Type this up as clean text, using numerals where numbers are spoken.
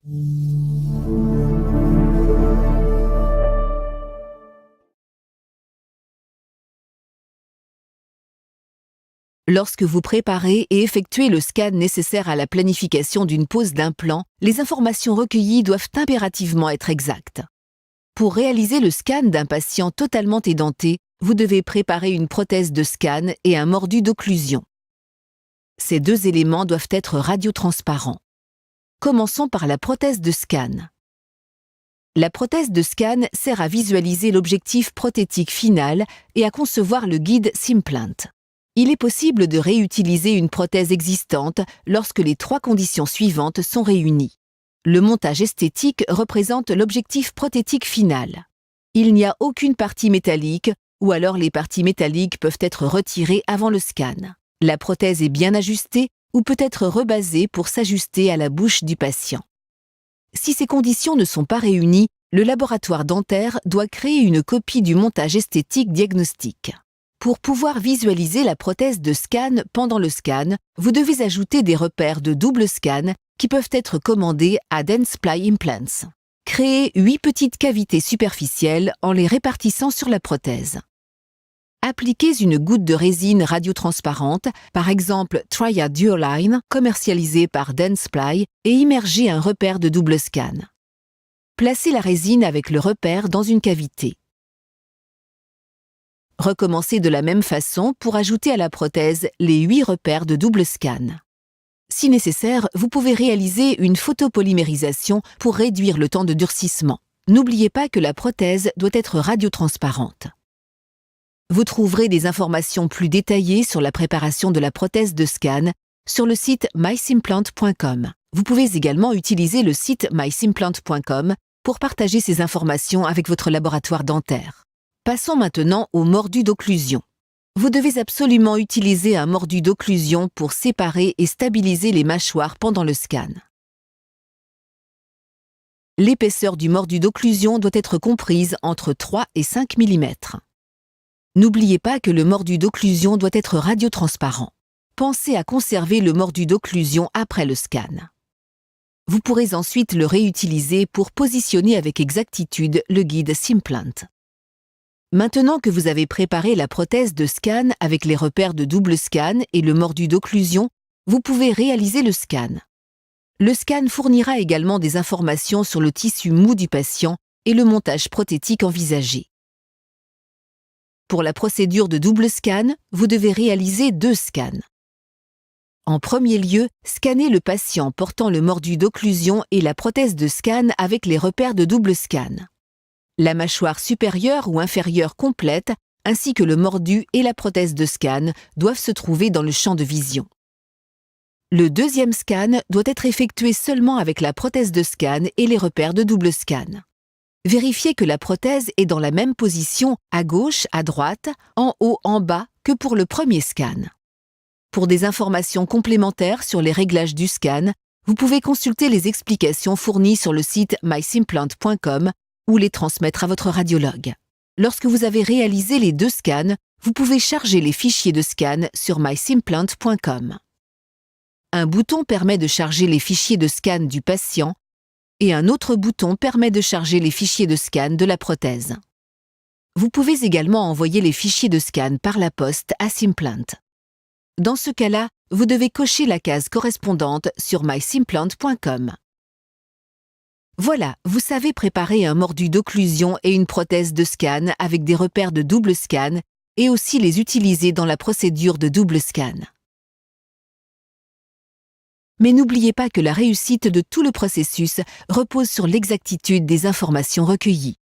Lorsque vous préparez et effectuez le scan nécessaire à la planification d'une pose d'implant, les informations recueillies doivent impérativement être exactes. Pour réaliser le scan d'un patient totalement édenté, vous devez préparer une prothèse de scan et un mordu d'occlusion. Ces deux éléments doivent être radiotransparents. Commençons par la prothèse de scan. La prothèse de scan sert à visualiser l'objectif prothétique final et à concevoir le guide Simplant. Il est possible de réutiliser une prothèse existante lorsque les trois conditions suivantes sont réunies. Le montage esthétique représente l'objectif prothétique final. Il n'y a aucune partie métallique ou alors les parties métalliques peuvent être retirées avant le scan. La prothèse est bien ajustée ou peut être rebasée pour s'ajuster à la bouche du patient. Si ces conditions ne sont pas réunies, le laboratoire dentaire doit créer une copie du montage esthétique diagnostique. Pour pouvoir visualiser la prothèse de scan pendant le scan, vous devez ajouter des repères de double scan qui peuvent être commandés à Dentsply Implants. Créez 8 petites cavités superficielles en les répartissant sur la prothèse. Appliquez une goutte de résine radiotransparente, par exemple Triad Duoline, commercialisée par Dentsply, et immergez un repère de double scan. Placez la résine avec le repère dans une cavité. Recommencez de la même façon pour ajouter à la prothèse les 8 repères de double scan. Si nécessaire, vous pouvez réaliser une photopolymérisation pour réduire le temps de durcissement. N'oubliez pas que la prothèse doit être radiotransparente. Vous trouverez des informations plus détaillées sur la préparation de la prothèse de scan sur le site mysimplant.com. Vous pouvez également utiliser le site mysimplant.com pour partager ces informations avec votre laboratoire dentaire. Passons maintenant au mordu d'occlusion. Vous devez absolument utiliser un mordu d'occlusion pour séparer et stabiliser les mâchoires pendant le scan. L'épaisseur du mordu d'occlusion doit être comprise entre 3 et 5 mm. N'oubliez pas que le mordu d'occlusion doit être radiotransparent. Pensez à conserver le mordu d'occlusion après le scan. Vous pourrez ensuite le réutiliser pour positionner avec exactitude le guide Simplant. Maintenant que vous avez préparé la prothèse de scan avec les repères de double scan et le mordu d'occlusion, vous pouvez réaliser le scan. Le scan fournira également des informations sur le tissu mou du patient et le montage prothétique envisagé. Pour la procédure de double scan, vous devez réaliser 2 scans. En premier lieu, scannez le patient portant le mordu d'occlusion et la prothèse de scan avec les repères de double scan. La mâchoire supérieure ou inférieure complète, ainsi que le mordu et la prothèse de scan, doivent se trouver dans le champ de vision. Le deuxième scan doit être effectué seulement avec la prothèse de scan et les repères de double scan. Vérifiez que la prothèse est dans la même position à gauche, à droite, en haut, en bas que pour le premier scan. Pour des informations complémentaires sur les réglages du scan, vous pouvez consulter les explications fournies sur le site mysimplant.com ou les transmettre à votre radiologue. Lorsque vous avez réalisé les 2 scans, vous pouvez charger les fichiers de scan sur mysimplant.com. Un bouton permet de charger les fichiers de scan du patient et un autre bouton permet de charger les fichiers de scan de la prothèse. Vous pouvez également envoyer les fichiers de scan par la poste à Simplant. Dans ce cas-là, vous devez cocher la case correspondante sur mysimplant.com. Voilà, vous savez préparer un mordu d'occlusion et une prothèse de scan avec des repères de double scan et aussi les utiliser dans la procédure de double scan. Mais n'oubliez pas que la réussite de tout le processus repose sur l'exactitude des informations recueillies.